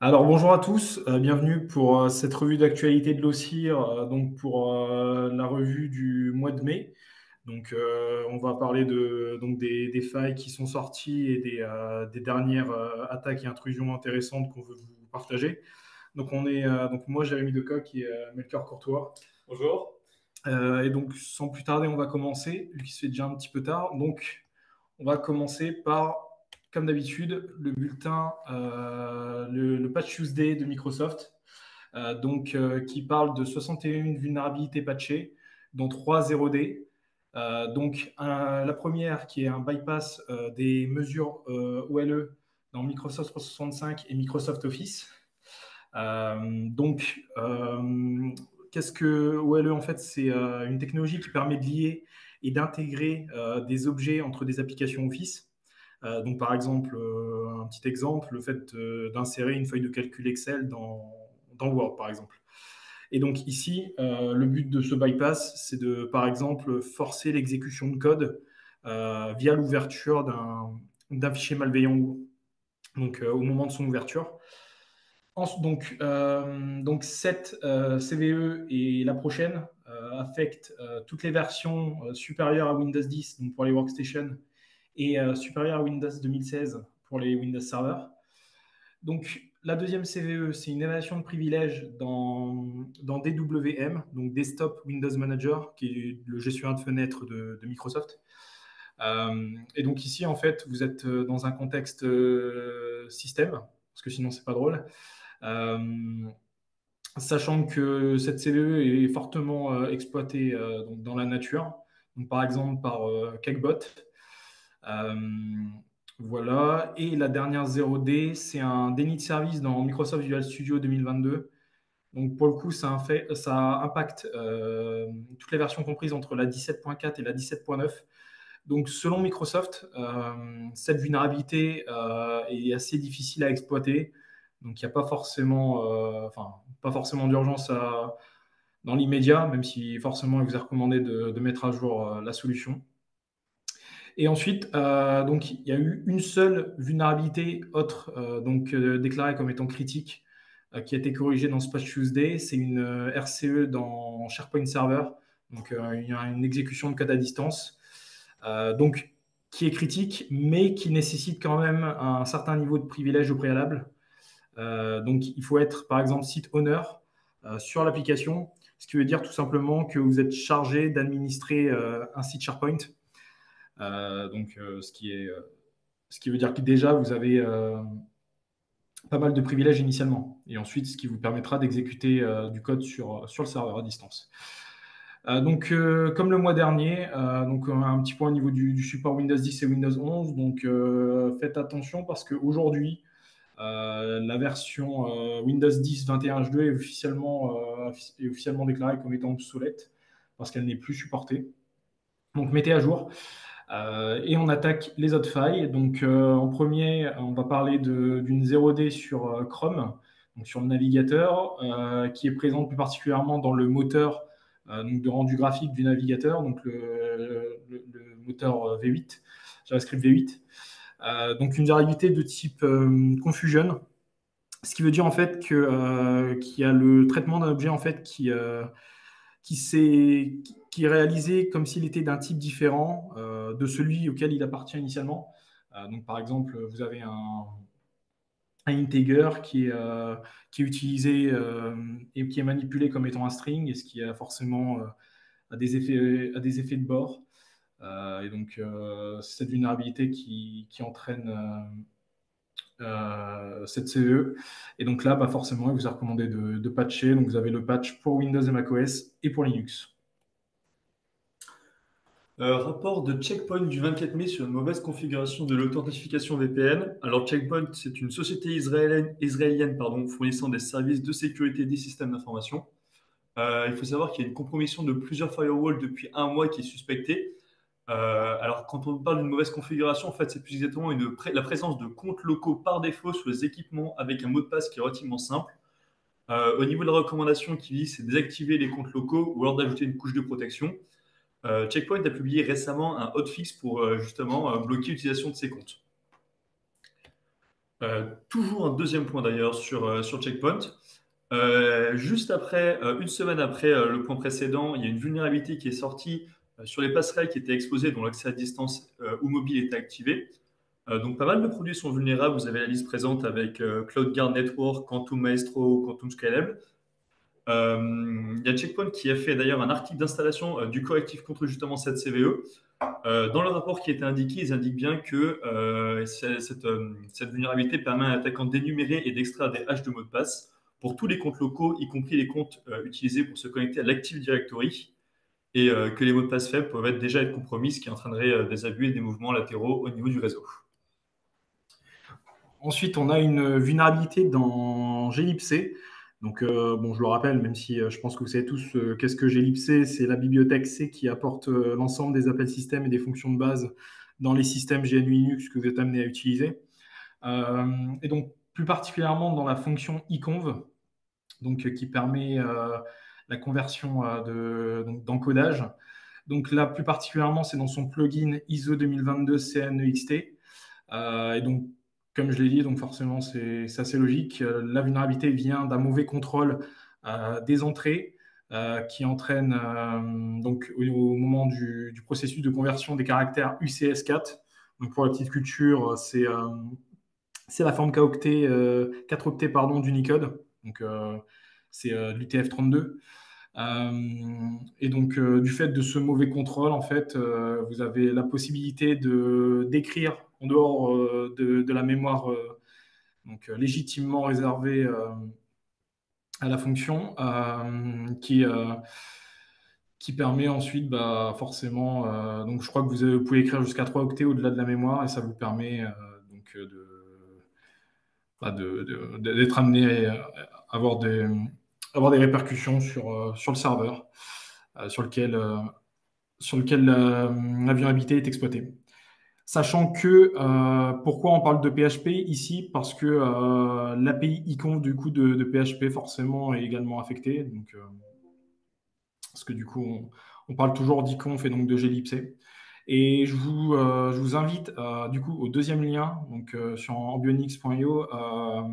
Alors bonjour à tous, bienvenue pour cette revue d'actualité de l'OSIR, donc pour la revue du mois de mai. Donc on va parler des failles qui sont sorties et des dernières attaques et intrusions intéressantes qu'on veut vous partager. Donc moi Jérémy Decoq et Melchior Courtois. Bonjour. Et donc sans plus tarder, on va commencer, vu qu'il se fait déjà un petit peu tard. Donc on va commencer par, comme d'habitude, le bulletin, le Patch Tuesday de Microsoft, qui parle de 61 vulnérabilités patchées, dont 3 0D. La première qui est un bypass des mesures OLE dans Microsoft 365 et Microsoft Office. Euh, donc, euh, Qu'est-ce que OLE en fait? C'est une technologie qui permet de lier et d'intégrer des objets entre des applications Office. Par exemple, un petit exemple, le fait d'insérer une feuille de calcul Excel dans Word, par exemple. Et donc ici, le but de ce bypass, c'est de, par exemple, forcer l'exécution de code via l'ouverture d'un fichier malveillant au moment de son ouverture. Cette CVE et la prochaine affectent toutes les versions supérieures à Windows 10 donc pour les workstations et supérieures à Windows 2016 pour les Windows Server. Donc la deuxième CVE, c'est une évaluation de privilèges dans DWM, donc Desktop Windows Manager, qui est le gestionnaire de fenêtres de Microsoft. Et donc ici, en fait, vous êtes dans un contexte système, parce que sinon, c'est pas drôle. Euh, Sachant que cette CVE est fortement exploitée dans la nature, donc par exemple par Cakebot. Euh, voilà. Et la dernière 0D, c'est un déni de service dans Microsoft Visual Studio 2022. Donc pour le coup, ça impacte toutes les versions comprises entre la 17.4 et la 17.9. Donc selon Microsoft, cette vulnérabilité est assez difficile à exploiter. Donc il n'y a pas forcément d'urgence dans l'immédiat, même si forcément il vous est recommandé de mettre à jour la solution. Et ensuite, il y a eu une seule vulnérabilité autre, déclarée comme étant critique, qui a été corrigée dans ce patch Tuesday. C'est une RCE dans SharePoint Server, il y a une exécution de code à distance, donc qui est critique, mais qui nécessite quand même un certain niveau de privilège au préalable. Donc, il faut être, par exemple, site owner sur l'application, ce qui veut dire tout simplement que vous êtes chargé d'administrer un site SharePoint. Ce qui veut dire que déjà, vous avez pas mal de privilèges initialement. Et ensuite, ce qui vous permettra d'exécuter du code sur le serveur à distance. Comme le mois dernier, un petit point au niveau du support Windows 10 et Windows 11. Faites attention parce qu'aujourd'hui, la version Windows 10 21H2 est officiellement déclarée comme étant obsolète parce qu'elle n'est plus supportée. Donc mettez à jour. Et on attaque les autres failles. En premier, on va parler d'une 0D sur Chrome, donc sur le navigateur, qui est présente plus particulièrement dans le moteur de rendu graphique du navigateur, donc le moteur V8, JavaScript V8. Donc une variabilité de type confusion, ce qui veut dire en fait qu'il y a le traitement d'un objet en fait qui est réalisé comme s'il était d'un type différent de celui auquel il appartient initialement. Par exemple, vous avez un integer qui est utilisé et qui est manipulé comme étant un string, et ce qui a forcément a des effets de bord. C'est cette vulnérabilité qui entraîne cette CVE. Et donc là, forcément, il vous a recommandé de patcher. Donc vous avez le patch pour Windows et macOS et pour Linux. Rapport de Checkpoint du 24 mai sur une mauvaise configuration de l'authentification VPN. Alors Checkpoint, c'est une société israélienne fournissant des services de sécurité des systèmes d'information. Il faut savoir qu'il y a une compromission de plusieurs firewalls depuis un mois qui est suspectée. Alors quand on parle d'une mauvaise configuration, en fait, c'est plus exactement la présence de comptes locaux par défaut sur les équipements avec un mot de passe qui est relativement simple. Au niveau de la recommandation qui dit, c'est désactiver les comptes locaux ou alors d'ajouter une couche de protection. Checkpoint a publié récemment un hotfix pour justement bloquer l'utilisation de ces comptes. Toujours un deuxième point d'ailleurs sur Checkpoint. Juste après, une semaine après le point précédent, il y a une vulnérabilité qui est sortie sur les passerelles qui étaient exposées, dont l'accès à distance ou mobile était activé. Donc pas mal de produits sont vulnérables. Vous avez la liste présente avec CloudGuard Network, Quantum Maestro, Quantum Scalable. Il y a Checkpoint qui a fait d'ailleurs un article d'installation du correctif contre justement cette CVE. Dans le rapport qui était indiqué, ils indiquent bien que cette vulnérabilité permet à l'attaquant d'énumérer et d'extraire des hashes de mots de passe pour tous les comptes locaux, y compris les comptes utilisés pour se connecter à l'Active Directory, et que les mots de passe faibles peuvent déjà être compromis, ce qui entraînerait des abus et des mouvements latéraux au niveau du réseau. Ensuite, on a une vulnérabilité dans glibc. Donc, bon, je le rappelle, même si je pense que vous savez tous qu'est-ce que glibc, c'est la bibliothèque C qui apporte l'ensemble des appels système et des fonctions de base dans les systèmes GNU Linux que vous êtes amené à utiliser. Et donc, plus particulièrement dans la fonction iconv, donc, qui permet la conversion d'encodage. Donc là, plus particulièrement, c'est dans son plugin ISO 2022 CNEXT. Et donc, comme je l'ai dit, donc forcément, c'est assez logique. La vulnérabilité vient d'un mauvais contrôle des entrées qui entraîne donc au moment du processus de conversion des caractères UCS4. Donc pour la petite culture, c'est la forme 4 octets pardon, d'Unicode. Donc c'est l'UTF-32. Et donc, du fait de ce mauvais contrôle, en fait, vous avez la possibilité d'écrire en dehors de la mémoire légitimement réservée à la fonction, qui permet ensuite, bah, forcément, donc je crois que vous pouvez écrire jusqu'à 3 octets au-delà de la mémoire et ça vous permet d'être amené à avoir des répercussions sur le serveur sur lequel, la vulnérabilité est exploitée. Sachant que, pourquoi on parle de PHP ici? Parce que l'API icon du coup de PHP forcément est également affectée. Donc, parce que du coup, on parle toujours d'iconf et donc de glibc. Et je vous invite du coup au deuxième lien, donc sur ambionix.io, à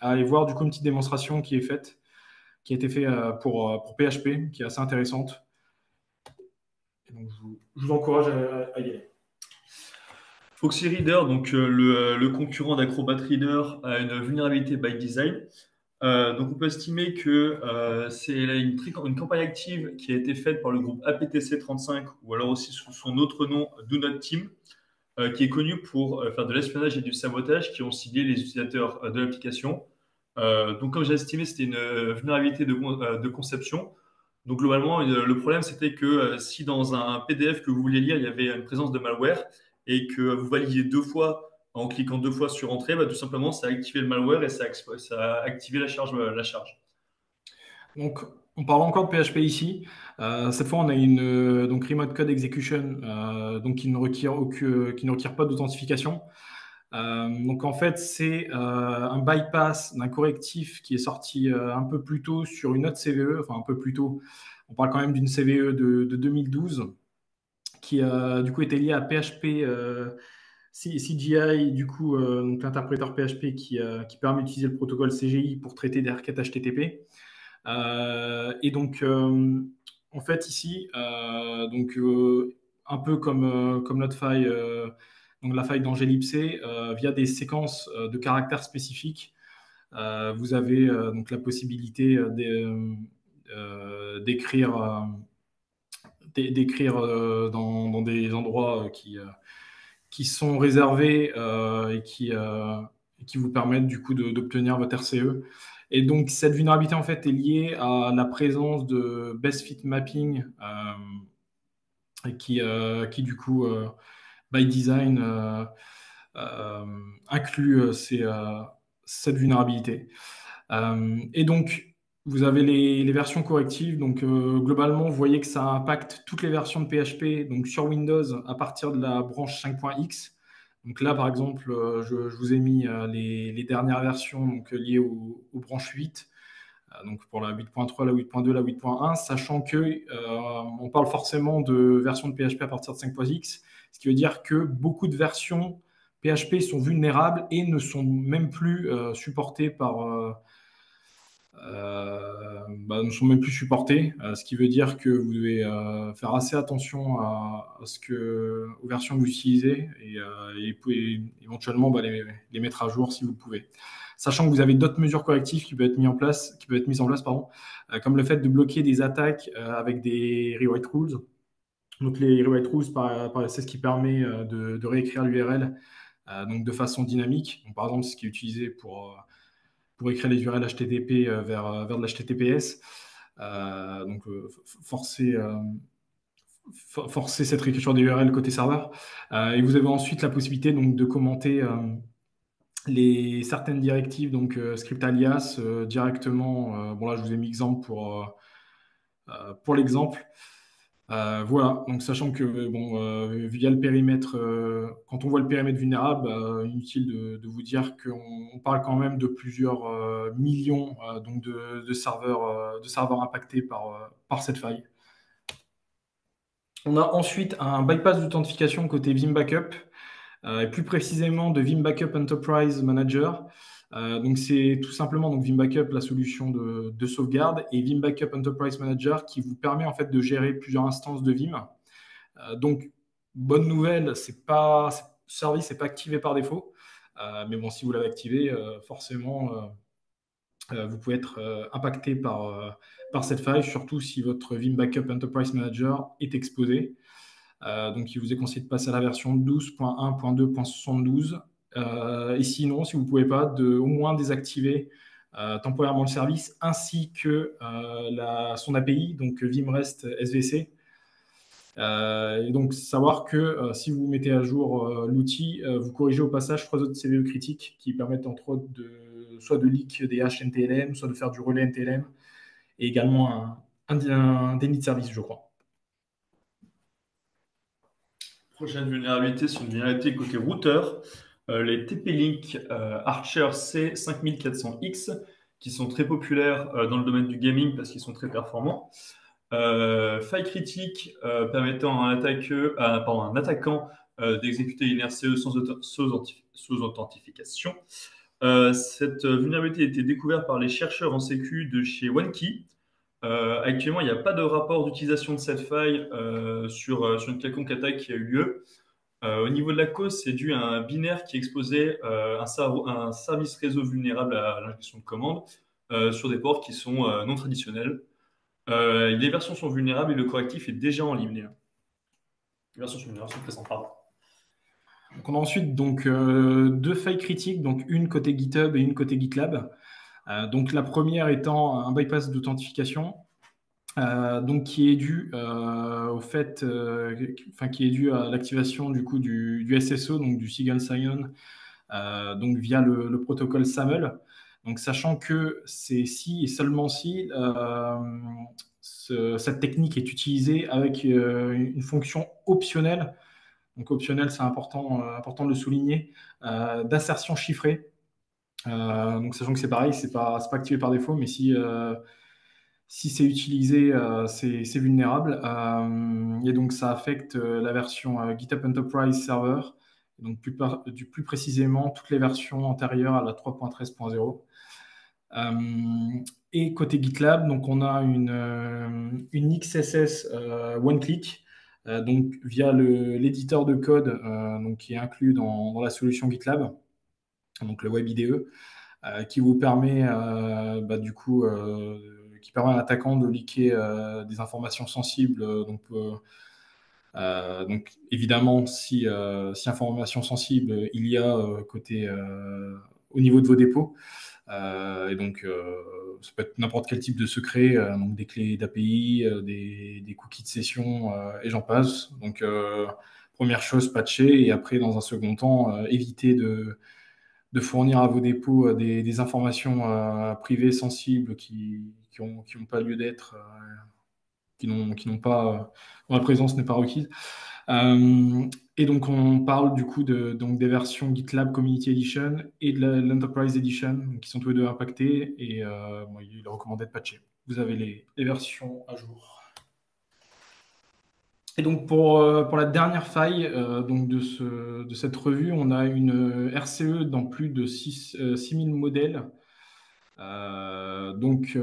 aller voir du coup une petite démonstration qui est faite, qui a été faite pour PHP, qui est assez intéressante. Et donc je vous encourage à y aller. Foxy Reader, donc le concurrent d'Acrobat Reader, a une vulnérabilité by design. Donc on peut estimer que c'est une campagne active qui a été faite par le groupe APTC35 ou alors aussi sous son autre nom Do Not Team, qui est connu pour faire de l'espionnage et du sabotage qui ont ciblé les utilisateurs de l'application. Donc comme j'ai estimé, c'était une vulnérabilité de conception. Donc globalement, le problème c'était que si dans un PDF que vous vouliez lire, il y avait une présence de malware et que vous validiez deux fois en cliquant deux fois sur Entrée, bah, tout simplement ça a activé le malware et ça a activé la charge, la charge. Donc, on parle encore de PHP ici. Cette fois, on a une donc remote code execution donc qui ne requiert pas d'authentification. Donc en fait, c'est un bypass d'un correctif qui est sorti un peu plus tôt sur une autre CVE, enfin un peu plus tôt. On parle quand même d'une CVE de 2012 qui du coup était liée à PHP CGI, du coup donc l'interpréteur PHP qui permet d'utiliser le protocole CGI pour traiter des requêtes HTTP. Et donc, en fait, ici, un peu comme notre faille, donc la faille dans glibc, via des séquences de caractères spécifiques, vous avez donc la possibilité d'écrire dans des endroits qui sont réservés et qui vous permettent du coup d'obtenir votre RCE. Et donc cette vulnérabilité en fait est liée à la présence de best fit mapping qui du coup by design euh, inclut cette vulnérabilité. Et donc vous avez les versions correctives. Donc globalement, vous voyez que ça impacte toutes les versions de PHP donc sur Windows à partir de la branche 5.x. Donc là, par exemple, je vous ai mis les dernières versions donc, liées aux branches 8, donc pour la 8.3, la 8.2, la 8.1, sachant que on parle forcément de versions de PHP à partir de 5.x, ce qui veut dire que beaucoup de versions PHP sont vulnérables et ne sont même plus supportés ne sont même plus supportés, ce qui veut dire que vous devez faire assez attention aux versions que vous utilisez et vous pouvez éventuellement les mettre à jour si vous pouvez. Sachant que vous avez d'autres mesures correctives qui peuvent être mises en place, pardon, comme le fait de bloquer des attaques avec des rewrite rules. Donc les rewrite rules, c'est ce qui permet de réécrire l'URL donc de façon dynamique. Donc, par exemple, c'est ce qui est utilisé pour écrire les URL HTTP vers de l'HTTPS. Donc, forcer cette réécriture des URL côté serveur. Et vous avez ensuite la possibilité donc, de commenter certaines directives, donc script alias, directement. Bon, là, je vous ai mis exemple pour l'exemple. Voilà, donc sachant que via le périmètre, quand on voit le périmètre vulnérable, inutile vous dire qu'on parle quand même de plusieurs millions donc de serveurs impactés par cette faille. On a ensuite un bypass d'authentification côté Vim Backup, et plus précisément de Vim Backup Enterprise Manager. Donc c'est tout simplement Vim Backup, la solution de sauvegarde, et Vim Backup Enterprise Manager qui vous permet en fait de gérer plusieurs instances de Vim. Donc bonne nouvelle, ce service n'est pas activé par défaut, mais bon, si vous l'avez activé, forcément vous pouvez être impacté par cette faille, surtout si votre Vim Backup Enterprise Manager est exposé. Donc, il vous est conseillé de passer à la version 12.1.2.72. Et sinon, si vous ne pouvez pas, au moins désactiver temporairement le service ainsi que son API, donc Vimrest SVC. Et donc, savoir que si vous mettez à jour l'outil, vous corrigez au passage 3 autres CVE critiques qui permettent entre autres soit de leak des hash NTLM, soit de faire du relais NTLM, et également un déni de service, je crois. Prochaine vulnérabilité, c'est une vulnérabilité côté routeur. Les TP-Link Archer C5400X, qui sont très populaires dans le domaine du gaming parce qu'ils sont très performants. Faille critique permettant à un attaquant d'exécuter une RCE sans authentification. Cette vulnérabilité a été découverte par les chercheurs en sécu de chez OneKey. Actuellement, il n'y a pas de rapport d'utilisation de cette faille sur une quelconque attaque qui a eu lieu. Au niveau de la cause, c'est dû à un binaire qui exposait un service réseau vulnérable à l'injection de commande sur des ports qui sont non traditionnels. Les versions sont vulnérables et le correctif est déjà en ligne. Les versions sont présentes, pardon. Donc on a ensuite deux failles critiques, donc une côté GitHub et une côté GitLab. Donc la première étant un bypass d'authentification, donc qui est dû au fait, qui est dû à l'activation du coup du SSO, donc du Single Sign-On, donc via le protocole SAML. Donc sachant que c'est si et seulement si cette technique est utilisée avec une fonction optionnelle. Donc optionnel, c'est important de le souligner, d'insertion chiffrée. Donc sachant que c'est pareil, c'est pas activé par défaut, mais si c'est utilisé, c'est vulnérable. Et donc ça affecte la version GitHub Enterprise Server, donc plus précisément toutes les versions antérieures à la 3.13.0. Et côté GitLab, donc on a une XSS one-click, donc via l'éditeur de code donc qui est inclus dans la solution GitLab, donc le Web IDE, qui vous permet qui permet à l'attaquant de leaker des informations sensibles. Donc évidemment, si information sensible il y a au niveau de vos dépôts. Et donc, ça peut être n'importe quel type de secret, donc des clés d'API, des cookies de session, et j'en passe. Donc, première chose, patcher, et après, dans un second temps, éviter de fournir à vos dépôts des informations privées sensibles qui n'ont pas lieu d'être, qui n'ont pas, dont la présence n'est pas requise. Et donc, on parle du coup des versions GitLab Community Edition et de l'Enterprise Edition, qui sont tous les deux impactés, et il est recommandé de patcher. Vous avez les versions à jour. Et donc pour la dernière faille donc de cette revue, on a une RCE dans plus de 6000 modèles. Donc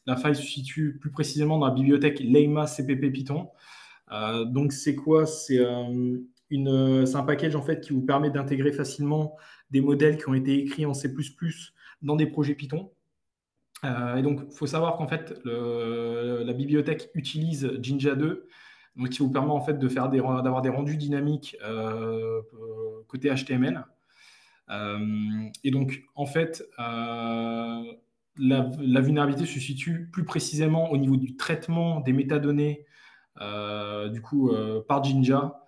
la faille se situe plus précisément dans la bibliothèque Leima CPP Python. Donc c'est quoi? C'est un package en fait qui vous permet d'intégrer facilement des modèles qui ont été écrits en C++ dans des projets Python. Et donc, il faut savoir qu'en fait, la bibliothèque utilise Jinja 2, donc qui vous permet en fait d'avoir des rendus dynamiques côté HTML. Et donc, en fait, la vulnérabilité se situe plus précisément au niveau du traitement des métadonnées, par Jinja.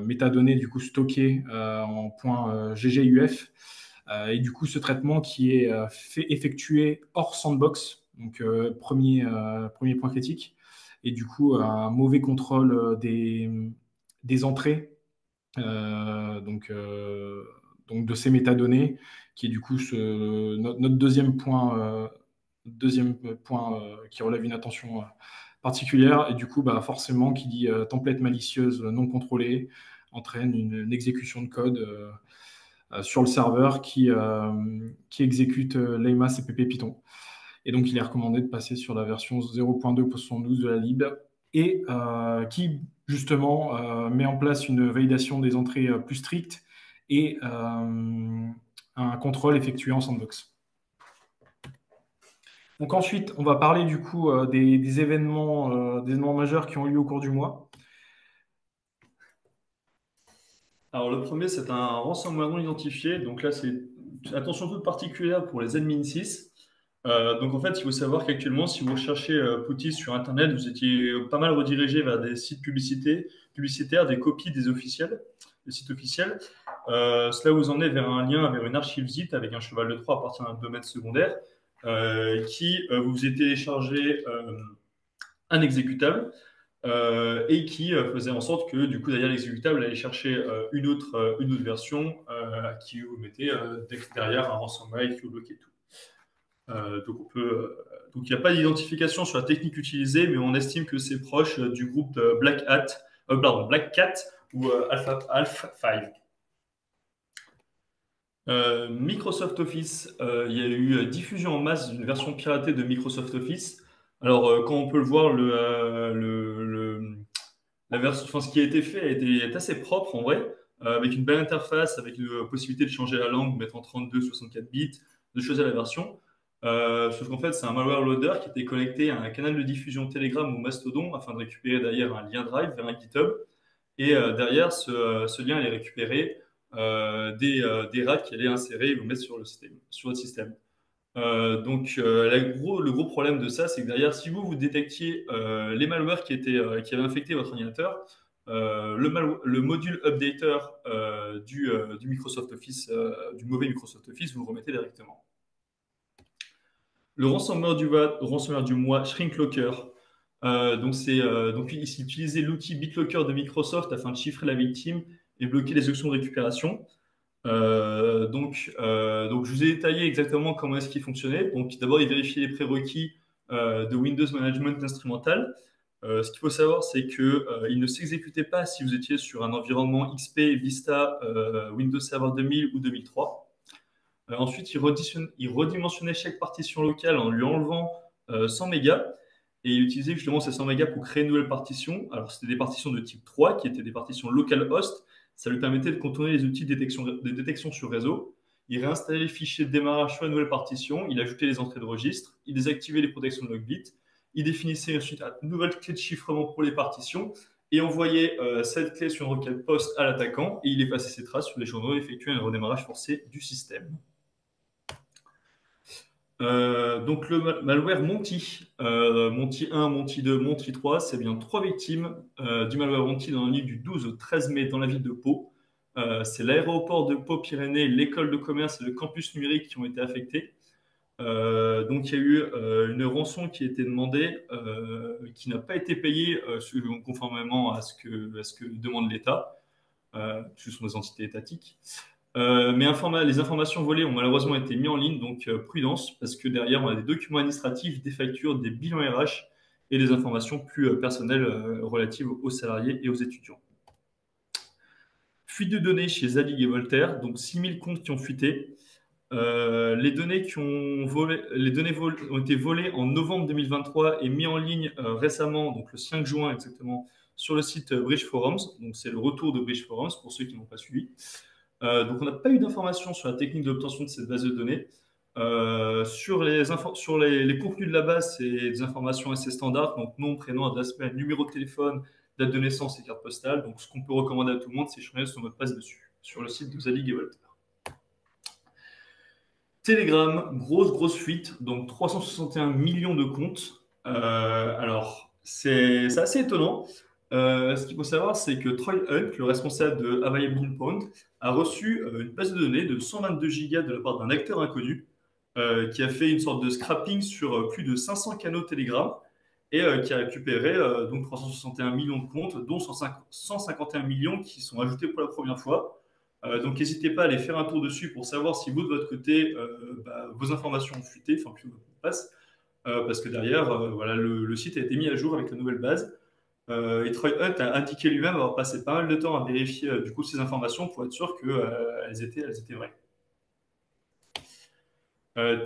Métadonnées du coup stockées en .gguf. Et du coup, ce traitement qui est effectué hors sandbox, donc premier point critique, et du coup, un mauvais contrôle des entrées, euh, donc, euh, donc de ces métadonnées, qui est du coup notre deuxième point qui relève une attention particulière, et du coup, bah, forcément, qui dit template malicieuse non contrôlée, entraîne une exécution de code sur le serveur qui exécute l'EMA CPP Python. Et donc, il est recommandé de passer sur la version 0.2.72 de la lib et qui, justement, met en place une validation des entrées plus stricte et un contrôle effectué en sandbox. Donc ensuite, on va parler du coup des événements majeurs qui ont eu lieu au cours du mois. Alors le premier, c'est un ransomware non identifié. Donc là, c'est attention toute particulière pour les admin 6. Donc en fait, il faut savoir qu'actuellement, si vous recherchez Putty sur Internet, vous étiez pas mal redirigé vers des sites publicitaires, des copies des sites officiels. Cela vous emmenez vers un lien, vers une archive zip avec un cheval de Troie à partir d'un domaine secondaire qui vous faisait télécharger un exécutable et qui faisait en sorte que du coup derrière l'exécutable allait chercher une autre version qui vous mettait derrière un ransomware qui vous bloquait tout. Donc il n'y a pas d'identification sur la technique utilisée, mais on estime que c'est proche du groupe de Black Cat ou Alpha 5. Microsoft Office, il y a eu diffusion en masse d'une version piratée de Microsoft Office. Alors, quand on peut le voir, la version, enfin, ce qui a été fait est assez propre en vrai, avec une belle interface, avec une possibilité de changer la langue, de mettre en 32, 64 bits, de choisir la version. Sauf qu'en fait, c'est un malware loader qui était connecté à un canal de diffusion Telegram ou Mastodon afin de récupérer d'ailleurs un lien Drive vers un GitHub. Et derrière, ce lien allait récupérer des rats qui allaient insérer et vous mettre sur votre système. Le gros problème de ça, c'est que derrière, si vous détectiez les malwares qui avaient infecté votre ordinateur, le module updater du Microsoft Office, du mauvais Microsoft Office, vous le remettez directement. Le ransomware du mois, Shrinklocker. Donc il utilisait l'outil BitLocker de Microsoft afin de chiffrer la victime et bloquer les options de récupération. Je vous ai détaillé exactement comment est-ce qu'il fonctionnait. Donc, d'abord, il vérifiait les prérequis de Windows Management Instrumental. Ce qu'il faut savoir, c'est que il ne s'exécutait pas si vous étiez sur un environnement XP, Vista, Windows Server 2000 ou 2003. Ensuite, il redimensionnait chaque partition locale en lui enlevant 100 mégas et il utilisait justement ces 100 mégas pour créer une nouvelle partition. Alors, c'était des partitions de type 3 qui étaient des partitions localhost. Ça lui permettait de contourner les outils de détection sur réseau. Il réinstallait les fichiers de démarrage sur la nouvelle partition. Il ajoutait les entrées de registre. Il désactivait les protections de logbit. Il définissait ensuite une nouvelle clé de chiffrement pour les partitions et envoyait cette clé sur une requête POST à l'attaquant. Et il effaçait ses traces sur les journaux et effectuait un redémarrage forcé du système. Donc le malware Monty, Monty 1, Monty 2, Monty 3, c'est bien 3 victimes du malware Monty dans la nuit du 12 au 13 mai dans la ville de Pau. C'est l'aéroport de Pau-Pyrénées, l'école de commerce et le campus numérique qui ont été affectés. Donc il y a eu une rançon qui a été demandée, qui n'a pas été payée conformément à ce que demande l'État, ce sont des entités étatiques. Mais les informations volées ont malheureusement été mises en ligne, donc prudence, parce que derrière, on a des documents administratifs, des factures, des bilans RH et des informations plus personnelles relatives aux salariés et aux étudiants. Fuite de données chez Zadig et Voltaire, donc 6000 comptes qui ont fuité. Les données, ont été volées en novembre 2023 et mis en ligne récemment, donc le 5 juin exactement, sur le site Bridge Forums. Donc c'est le retour de Bridge Forums pour ceux qui n'ont pas suivi. Donc on n'a pas eu d'informations sur la technique d'obtention de cette base de données. Sur les contenus de la base, c'est des informations assez standards, donc nom, prénom, adresse mail, numéro de téléphone, date de naissance et carte postale. Donc ce qu'on peut recommander à tout le monde, c'est de changer son mot de passe dessus, sur le site de Zadig et Voltaire. Telegram, grosse fuite, donc 361 millions de comptes. Alors, c'est assez étonnant. Ce qu'il faut savoir, c'est que Troy Hunt, le responsable de Available Inbound, a reçu une base de données de 122 gigas de la part d'un acteur inconnu qui a fait une sorte de scrapping sur plus de 500 canaux Telegram et qui a récupéré donc 361 millions de comptes, dont 151 millions qui sont ajoutés pour la première fois. Donc n'hésitez pas à aller faire un tour dessus pour savoir si vous, de votre côté, vos informations ont fuité, enfin, plus votre mot de passe, parce que derrière, voilà, le site a été mis à jour avec la nouvelle base. Et Troy Hunt a indiqué lui-même avoir passé pas mal de temps à vérifier du coup ces informations pour être sûr qu'elles étaient vraies.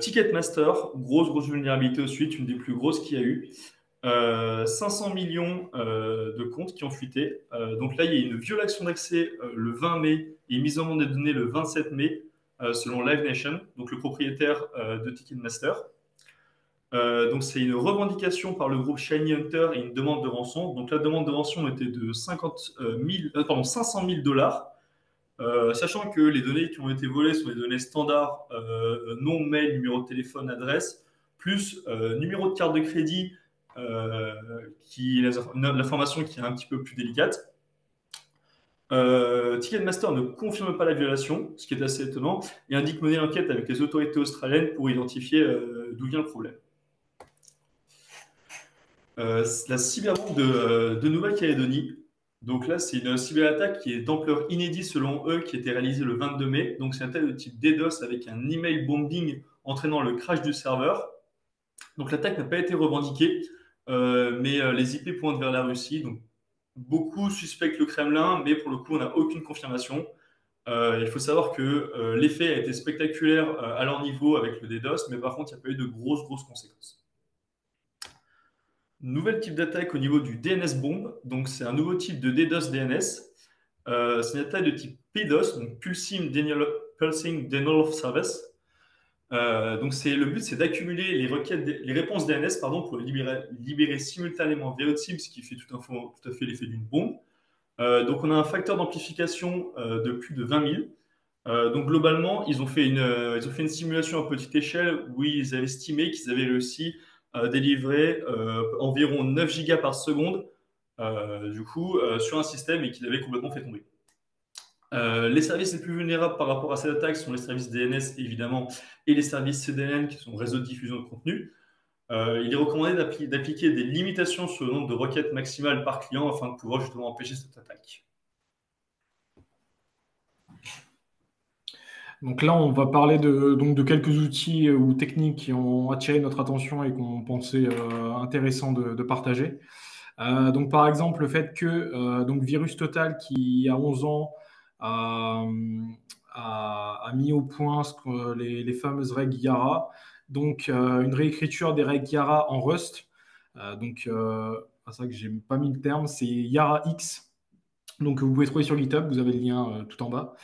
Ticketmaster, grosse vulnérabilité au suite, une des plus grosses qu'il y a eu. 500 millions de comptes qui ont fuité. Donc là, il y a une violation d'accès le 20 mai et mise en monde des données le 27 mai, selon Live Nation, donc le propriétaire de Ticketmaster. Donc c'est une revendication par le groupe Shiny Hunter et une demande de rançon. Donc la demande de rançon était de 500 000 dollars. Sachant que les données qui ont été volées sont des données standards, nom, mail, numéro de téléphone, adresse, plus numéro de carte de crédit, l'information qui est un petit peu plus délicate. Ticketmaster ne confirme pas la violation, ce qui est assez étonnant, et indique mener l'enquête avec les autorités australiennes pour identifier d'où vient le problème. La cyberbombe de Nouvelle-Calédonie. Donc là, c'est une cyberattaque qui est d'ampleur inédite selon eux, qui a été réalisée le 22 mai. Donc c'est un attaque de type DDoS avec un email bombing entraînant le crash du serveur. Donc l'attaque n'a pas été revendiquée, mais les IP pointent vers la Russie. Donc beaucoup suspectent le Kremlin, mais pour le coup, on n'a aucune confirmation. Il faut savoir que l'effet a été spectaculaire à leur niveau avec le DDoS, mais par contre, il n'y a pas eu de grosses conséquences. Nouvel type d'attaque au niveau du DNS bomb. Donc, c'est un nouveau type de DDoS DNS. C'est une attaque de type PDoS, donc Pulsing Denial of Service. Donc, le but, c'est d'accumuler les réponses DNS pour libérer simultanément vers cible, ce qui fait tout à fait l'effet d'une bombe. Donc, on a un facteur d'amplification de plus de 20 000. Donc, globalement, ils ont fait une simulation à petite échelle où ils avaient estimé qu'ils avaient réussi délivrer environ 9 gigas par seconde sur un système et qu'il avait complètement fait tomber. Les services les plus vulnérables par rapport à cette attaque sont les services DNS évidemment et les services CDN qui sont réseaux de diffusion de contenu. Il est recommandé d'appliquer des limitations sur le nombre de requêtes maximales par client afin de pouvoir justement empêcher cette attaque. Donc là, on va parler de quelques outils ou techniques qui ont attiré notre attention et qu'on pensait intéressant de partager. Donc par exemple, le fait que donc Virus Total, qui il y a 11 ans a mis au point les fameuses règles Yara, donc une réécriture des règles Yara en Rust. C'est vrai que j'ai pas mis le terme, c'est Yara X. Donc vous pouvez trouver sur GitHub, vous avez le lien tout en bas.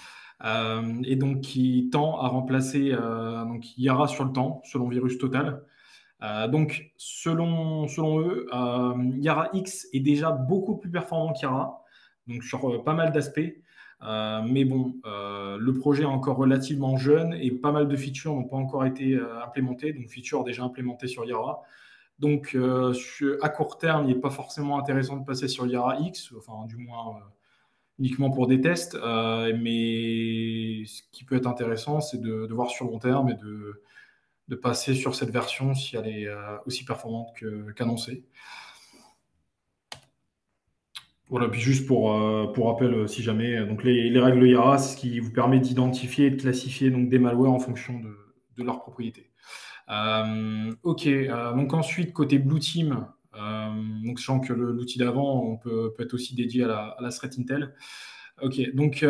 Et donc qui tend à remplacer donc Yara sur le temps, selon Virus Total. Donc selon eux, Yara X est déjà beaucoup plus performant qu'Yara, donc sur pas mal d'aspects. Mais bon, le projet est encore relativement jeune et pas mal de features n'ont pas encore été implémentées, donc features déjà implémentées sur Yara. Donc à court terme, il n'est pas forcément intéressant de passer sur Yara X, enfin du moins uniquement pour des tests. Mais ce qui peut être intéressant, c'est de voir sur long terme et de passer sur cette version si elle est aussi performante qu'annoncée. Voilà, puis juste pour rappel, si jamais, donc les règles Yara, c'est ce qui vous permet d'identifier et de classifier donc, des malwares en fonction de leur propriété. Ok, donc ensuite, côté Blue Team, Donc, sachant que l'outil d'avant peut être aussi dédié à la threat Intel. Ok, donc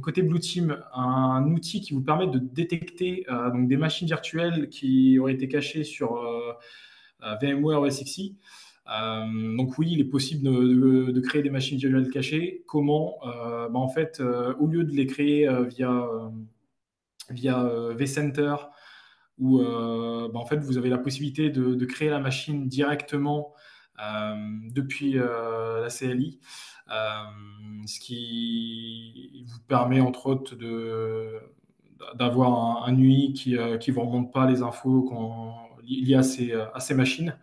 côté Blue Team, un outil qui vous permet de détecter donc des machines virtuelles qui auraient été cachées sur VMware OSXi. Donc oui, il est possible de créer des machines virtuelles cachées. Comment? En fait, au lieu de les créer via vCenter, où en fait, vous avez la possibilité de créer la machine directement depuis la CLI, euh, ce qui vous permet entre autres d'avoir un UI qui vous remonte pas les infos liées à ces machines.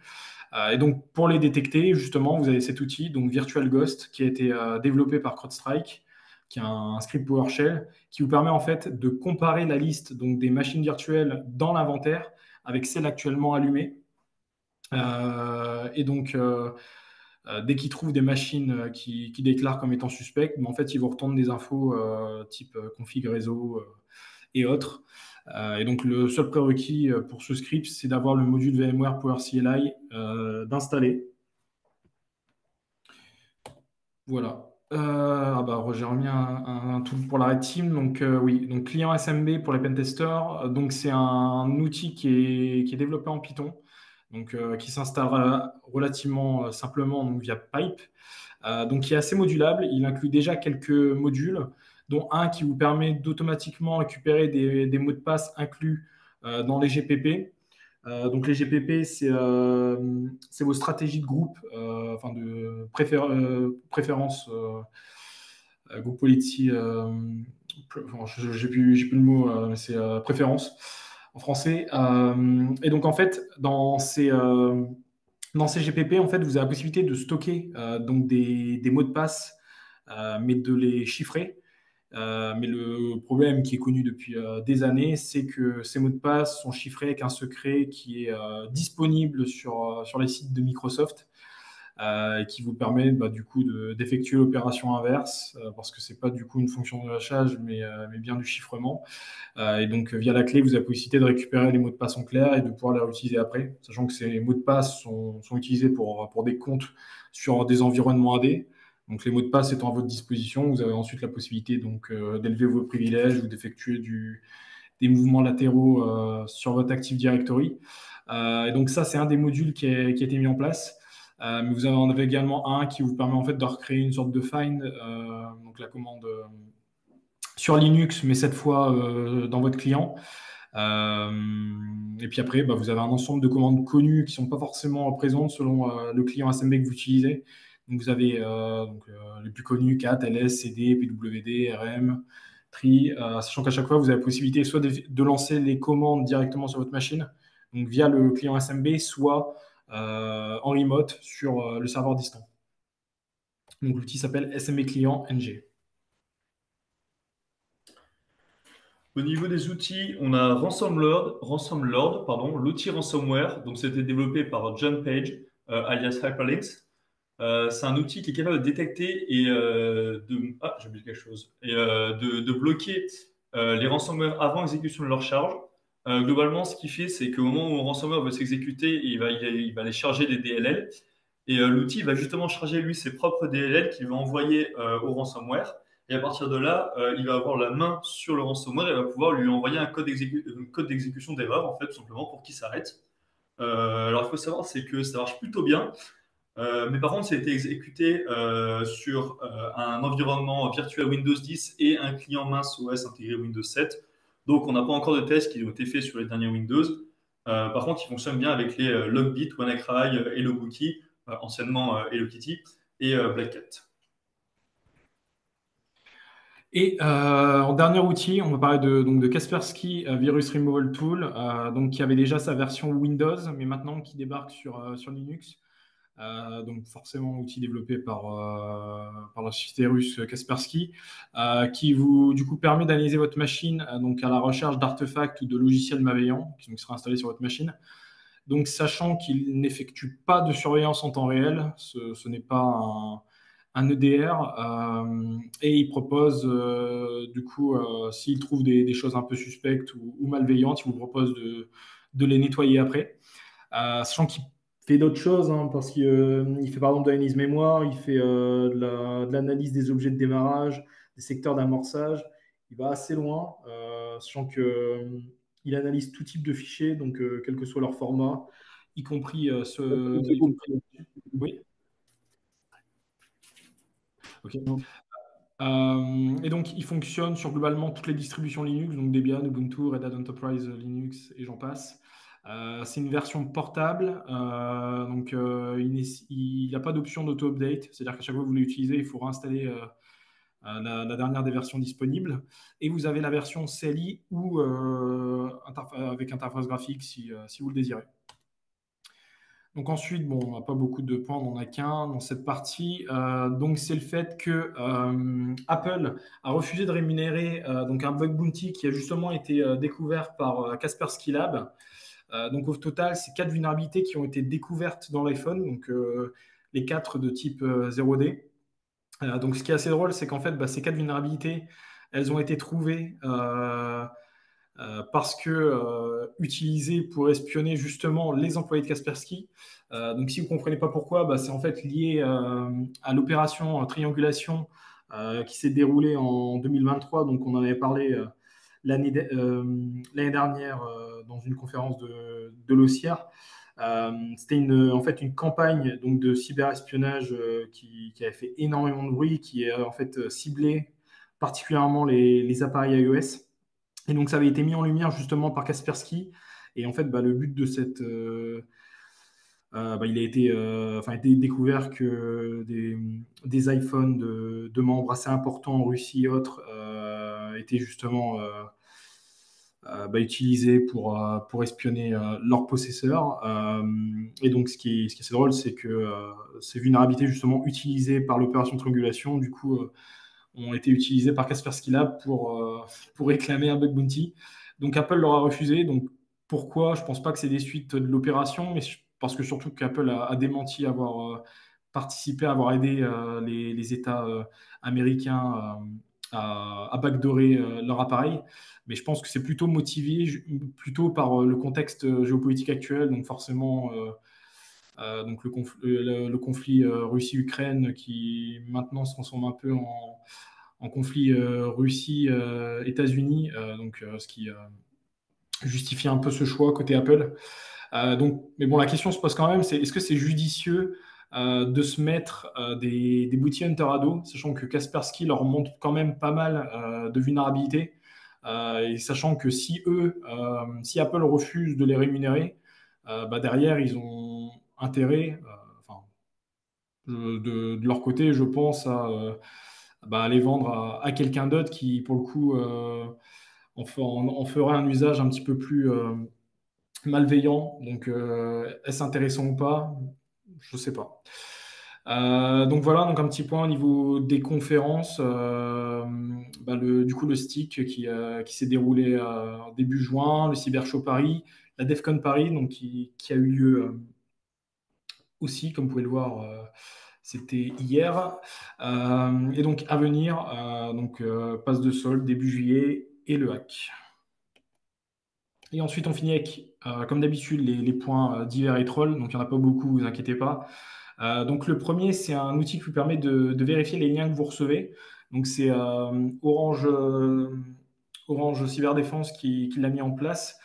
Et donc, pour les détecter, justement, vous avez cet outil, donc Virtual Ghost, qui a été développé par CrowdStrike, qui est un script PowerShell, qui vous permet en fait de comparer la liste donc, des machines virtuelles dans l'inventaire avec celles actuellement allumées. Et donc, dès qu'ils trouvent des machines qui déclarent comme étant suspectes, en fait, ils vous retournent des infos type config réseau et autres. Et donc, le seul prérequis pour ce script, c'est d'avoir le module VMware Power CLI d'installer. Voilà. J'ai remis un tool pour la Red Team. Donc, oui, donc client SMB pour les pentesters. Donc, c'est un outil qui est développé en Python, donc, qui s'installe relativement simplement donc, via Pipe. Donc, qui est assez modulable. Il inclut déjà quelques modules, dont un qui vous permet d'automatiquement récupérer des mots de passe inclus dans les GPP. Donc les GPP, c'est vos stratégies de groupe, enfin de préférence, groupe policy, j'ai plus le mot, mais c'est préférence en français. Et donc en fait, dans ces GPP, en fait, vous avez la possibilité de stocker donc des mots de passe, mais de les chiffrer. Mais le problème qui est connu depuis des années, c'est que ces mots de passe sont chiffrés avec un secret qui est disponible sur les sites de Microsoft et qui vous permet du coup d'effectuer l'opération inverse parce que c'est pas du coup une fonction de hachage mais bien du chiffrement. Et donc via la clé, vous avez la possibilité de récupérer les mots de passe en clair et de pouvoir les réutiliser après, sachant que ces mots de passe sont utilisés pour des comptes sur des environnements AD. Donc les mots de passe étant à votre disposition, vous avez ensuite la possibilité donc d'élever vos privilèges ou d'effectuer des mouvements latéraux sur votre Active Directory. Et donc ça, c'est un des modules qui a été mis en place. Mais vous en avez également un qui vous permet en fait de recréer une sorte de find, donc la commande sur Linux, mais cette fois dans votre client. Euh, et puis après, vous avez un ensemble de commandes connues qui ne sont pas forcément présentes selon le client SMB que vous utilisez. Donc vous avez les plus connus, cat, ls, cd, pwd, rm, tri, sachant qu'à chaque fois, vous avez la possibilité soit de lancer les commandes directement sur votre machine, donc via le client SMB, soit en remote sur le serveur distant. Donc l'outil s'appelle SMB Client NG. Au niveau des outils, on a Ransom Lord, pardon, l'outil ransomware. Donc, c'était développé par John Page, alias Hyperlinks. C'est un outil qui est capable de détecter et j'ai oublié quelque chose. Et de bloquer les ransomware avant exécution de leur charge. Globalement, ce qu'il fait, c'est qu'au moment où un ransomware veut s'exécuter, il va aller charger des DLL. Et l'outil va justement charger lui ses propres DLL qu'il va envoyer au ransomware. Et à partir de là, il va avoir la main sur le ransomware et va pouvoir lui envoyer un code d'exécution d'erreur, en fait, tout simplement, pour qu'il s'arrête. Alors, il faut savoir, c'est que ça marche plutôt bien. Mais par contre, ça a été exécuté sur un environnement virtuel Windows 10 et un client mince OS intégré Windows 7. Donc, on n'a pas encore de tests qui ont été faits sur les derniers Windows. Par contre, il fonctionne bien avec les Logbit, WannaCry, HelloBookie, anciennement Hello Kitty, et Black Cat. Et en dernier outil, on va parler donc de Kaspersky Virus Removal Tool, donc qui avait déjà sa version Windows, mais maintenant qui débarque sur Linux. Donc forcément outil développé par la société russe Kaspersky, qui vous du coup permet d'analyser votre machine donc à la recherche d'artefacts ou de logiciels malveillants qui seraient installés sur votre machine. Donc sachant qu'il n'effectue pas de surveillance en temps réel, ce n'est pas un EDR, et il propose du coup s'il trouve des choses un peu suspectes ou malveillantes, il vous propose de les nettoyer après. Sachant qu'il fait d'autres choses, hein, parce qu'il fait par exemple de l'analyse mémoire, il fait de l'analyse des objets de démarrage, des secteurs d'amorçage. Il va assez loin, sachant que il analyse tout type de fichiers, donc quel que soit leur format, y compris y compris. Oui, ok. Et donc, il fonctionne sur globalement toutes les distributions Linux, donc Debian, Ubuntu, Red Hat Enterprise Linux et j'en passe. C'est une version portable, donc il n'y a pas d'option d'auto-update, c'est-à-dire qu'à chaque fois que vous l'utilisez, il faut réinstaller la dernière des versions disponibles. Et vous avez la version CLI ou avec interface graphique si vous le désirez. Donc ensuite, bon, on n'a pas beaucoup de points, on n'en a qu'un dans cette partie. Donc c'est le fait que Apple a refusé de rémunérer donc un bug bounty qui a justement été découvert par Kaspersky Lab. Donc au total, c'est 4 vulnérabilités qui ont été découvertes dans l'iPhone, donc les 4 de type 0D. Donc ce qui est assez drôle, c'est qu'en fait, bah, ces 4 vulnérabilités, elles ont été trouvées parce que utilisé pour espionner justement les employés de Kaspersky. Donc si vous ne comprenez pas pourquoi, bah, c'est en fait lié à l'opération triangulation qui s'est déroulée en 2023. Donc on en avait parlé l'année dernière dans une conférence de l'OCIAR. C'était en fait une campagne donc, de cyberespionnage qui avait fait énormément de bruit, qui a en fait ciblé particulièrement les appareils iOS. Et donc, ça avait été mis en lumière justement par Kaspersky. Et en fait, bah, le but de bah, il a été découvert que des iPhones de membres assez importants en Russie et autres étaient justement bah, utilisés pour espionner leurs possesseurs. Et donc, ce qui est assez drôle, c'est que ces vulnérabilités justement utilisées par l'opération de triangulation, du coup, ont été utilisés par Kaspersky Lab pour réclamer un bug bounty. Donc Apple leur a refusé. Donc pourquoi? Je ne pense pas que c'est des suites de l'opération, mais parce que surtout qu'Apple a démenti avoir participé, avoir aidé les États américains à backdoorer leur appareil. Mais je pense que c'est plutôt motivé plutôt par le contexte géopolitique actuel, donc forcément donc le conflit Russie-Ukraine qui maintenant se transforme un peu en conflit Russie-États-Unis, donc ce qui justifie un peu ce choix côté Apple. Donc, mais bon, la question se pose quand même, c'est est-ce que c'est judicieux de se mettre des bounty hunters à dos, sachant que Kaspersky leur montre quand même pas mal de vulnérabilités, et sachant que si Apple refuse de les rémunérer, bah derrière, ils ont intérêt, enfin, de leur côté, je pense, à les vendre à quelqu'un d'autre qui, pour le coup, en ferait un usage un petit peu plus malveillant. Donc, est-ce intéressant ou pas? Je ne sais pas. Donc voilà, donc un petit point au niveau des conférences. Bah, du coup, le stick qui s'est déroulé début juin, le Cyber Show Paris, la DEFCON Paris, donc qui a eu lieu aussi, comme vous pouvez le voir, c'était hier. Et donc à venir, passe de solde début juillet et le hack. Et ensuite, on finit avec, comme d'habitude, les points divers et trolls. Donc, il n'y en a pas beaucoup, vous inquiétez pas. Donc, le premier, c'est un outil qui vous permet de vérifier les liens que vous recevez. Donc, c'est Orange Cyberdéfense qui l'a mis en place.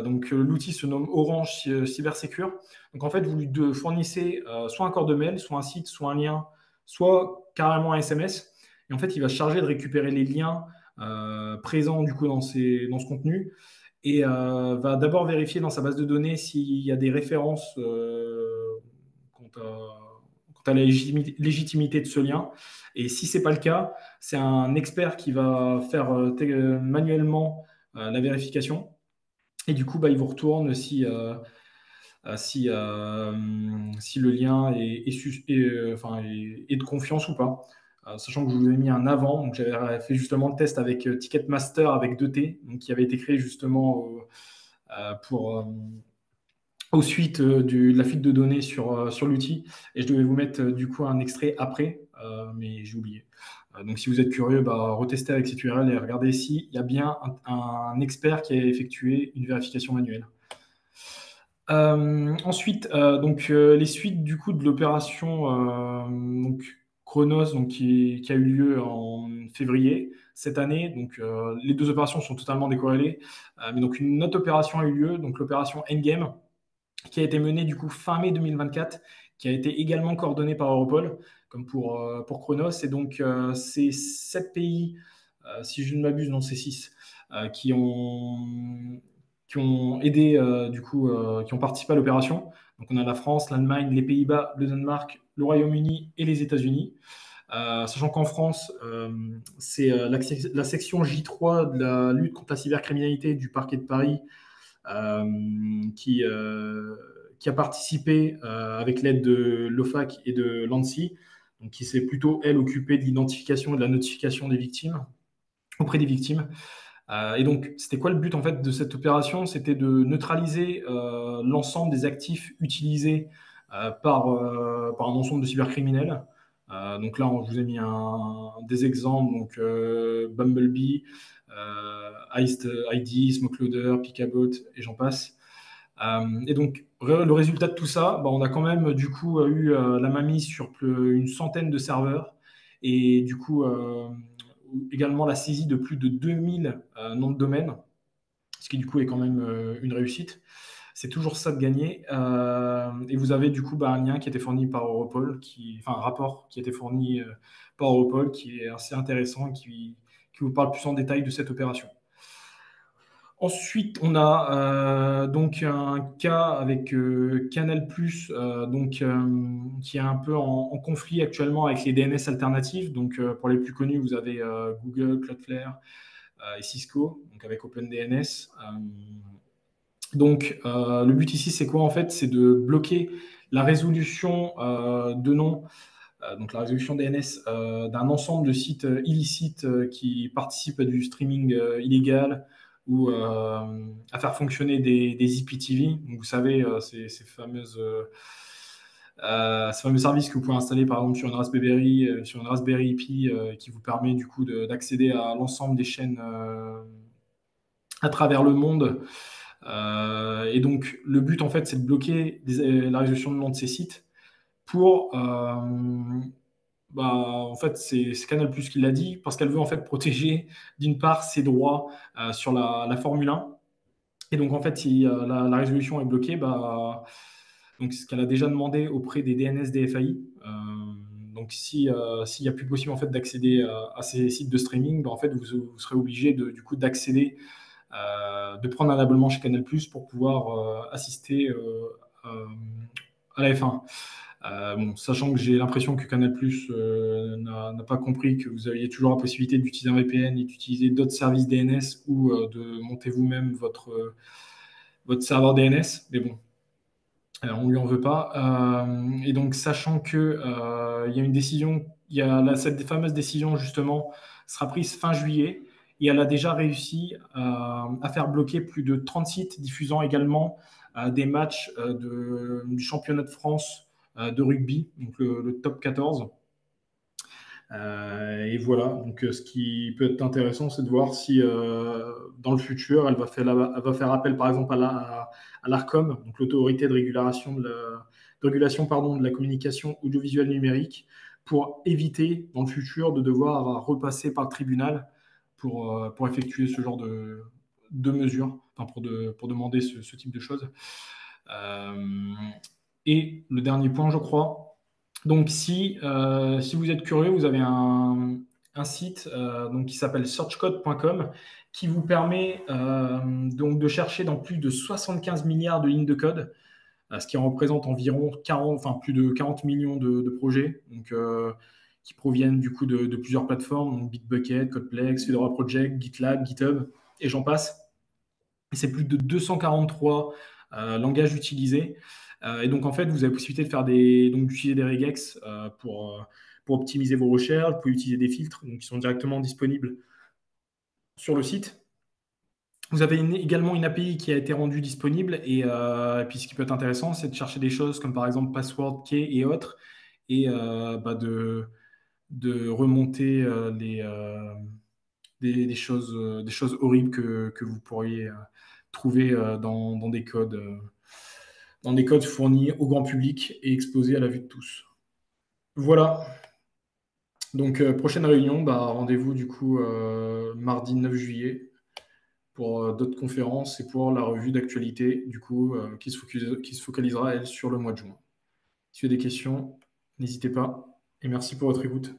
Donc, l'outil se nomme Orange Cybersecure. Donc, en fait, vous lui fournissez soit un corps de mail, soit un site, soit un lien, soit carrément un SMS. Et en fait, il va se charger de récupérer les liens présents du coup dans ce contenu et va d'abord vérifier dans sa base de données s'il y a des références quant à la légitimité de ce lien. Et si ce n'est pas le cas, c'est un expert qui va faire manuellement la vérification. Et du coup, bah, il vous retourne si le lien est de confiance ou pas. Sachant que je vous ai mis un avant, donc j'avais fait justement le test avec Ticketmaster avec 2T, donc qui avait été créé justement pour aux suites de la fuite de données sur l'outil. Et je devais vous mettre du coup un extrait après, mais j'ai oublié. Donc si vous êtes curieux, bah, retestez avec cette URL et regardez s'il y a bien un expert qui a effectué une vérification manuelle. Ensuite, les suites du coup de l'opération donc Chronos, qui a eu lieu en février cette année. Donc, les deux opérations sont totalement décorrélées. Mais donc, une autre opération a eu lieu, donc l'opération Endgame, qui a été menée du coup fin mai 2024, qui a été également coordonnée par Europol, comme pour Chronos. Et donc, c'est 7 pays, si je ne m'abuse, non, c'est 6, qui ont aidé, qui ont participé à l'opération. Donc, on a la France, l'Allemagne, les Pays-Bas, le Danemark, le Royaume-Uni et les États-Unis. Sachant qu'en France, c'est la section J3 de la lutte contre la cybercriminalité du parquet de Paris qui, qui a participé avec l'aide de l'OFAC et de l'ANSSI, donc qui s'est plutôt, elle, occupée de l'identification et de la notification des victimes, auprès des victimes. Et donc, c'était quoi le but en fait de cette opération? C'était de neutraliser l'ensemble des actifs utilisés par un ensemble de cybercriminels. Donc là, je vous ai mis des exemples, donc Bumblebee, ID, Smokeloader, Picabot, et j'en passe. Et donc, le résultat de tout ça, bah, on a quand même du coup eu la mainmise sur une centaine de serveurs et du coup également la saisie de plus de 2000 noms de domaines, ce qui du coup est quand même une réussite. C'est toujours ça de gagner. Et vous avez du coup bah, un lien qui a été fourni par Europol, enfin un rapport qui a été fourni par Europol qui est assez intéressant et qui vous parle plus en détail de cette opération. Ensuite, on a donc un cas avec Canal+, qui est un peu en conflit actuellement avec les DNS alternatifs. Donc, pour les plus connus, vous avez Google, Cloudflare et Cisco, donc avec OpenDNS. Le but ici, c'est quoi en fait? C'est de bloquer la résolution de nom, donc la résolution DNS d'un ensemble de sites illicites qui participent à du streaming illégal ou à faire fonctionner des IPTV. Donc, vous savez, ces fameux services que vous pouvez installer par exemple sur une Raspberry, sur une Raspberry Pi, qui vous permet du coup d'accéder à l'ensemble des chaînes à travers le monde. Et donc, le but, en fait, c'est de bloquer la résolution de nom de ces sites pour. En fait, c'est Canal+ qui l'a dit, parce qu'elle veut en fait protéger, d'une part, ses droits sur la Formule 1. Et donc, en fait, si la résolution est bloquée, donc, ce qu'elle a déjà demandé auprès des DNS des FAI. Donc, s'il n'y a plus possible en fait, d'accéder à ces sites de streaming, en fait, vous serez obligé du coup, d'accéder de prendre un abonnement chez Canal+ pour pouvoir assister euh, à la F1. Bon, sachant que j'ai l'impression que Canal+ n'a pas compris que vous aviez toujours la possibilité d'utiliser un VPN et d'utiliser d'autres services DNS ou de monter vous-même votre serveur DNS. Mais bon, on lui en veut pas. Et donc, sachant que il y a une décision, cette fameuse décision justement sera prise fin juillet, et elle a déjà réussi à faire bloquer plus de 30 sites diffusant également des matchs du championnat de France de rugby, donc le top 14. Et voilà, donc ce qui peut être intéressant, c'est de voir si dans le futur, elle va faire appel par exemple à l'ARCOM, donc l'autorité de régulation pardon, de la communication audiovisuelle numérique, pour éviter dans le futur de devoir repasser par le tribunal pour effectuer ce genre de mesures, enfin pour demander ce type de choses. Euh, et le dernier point, je crois. Donc, si vous êtes curieux, vous avez un site donc, qui s'appelle searchcode.com qui vous permet donc de chercher dans plus de 75 milliards de lignes de code, ce qui représente environ 40, enfin, plus de 40 millions de projets, donc, qui proviennent du coup de plusieurs plateformes, donc Bitbucket, Codeplex, Fedora Project, GitLab, GitHub, et j'en passe. Et c'est plus de 243 langages utilisés. Et donc, en fait, vous avez la possibilité de d'utiliser des regex pour optimiser vos recherches. Vous pouvez utiliser des filtres donc, qui sont directement disponibles sur le site. Vous avez également une API qui a été rendue disponible. Et puis, ce qui peut être intéressant, c'est de chercher des choses comme par exemple password, key et autres, et de remonter des choses horribles que vous pourriez trouver dans des codes. dans des codes fournis au grand public et exposés à la vue de tous. Voilà. Donc, prochaine réunion, bah, rendez-vous du coup mardi 9 juillet pour d'autres conférences et pour la revue d'actualité, du coup, qui se focalisera, elle, sur le mois de juin. Si vous avez des questions, n'hésitez pas. Et merci pour votre écoute.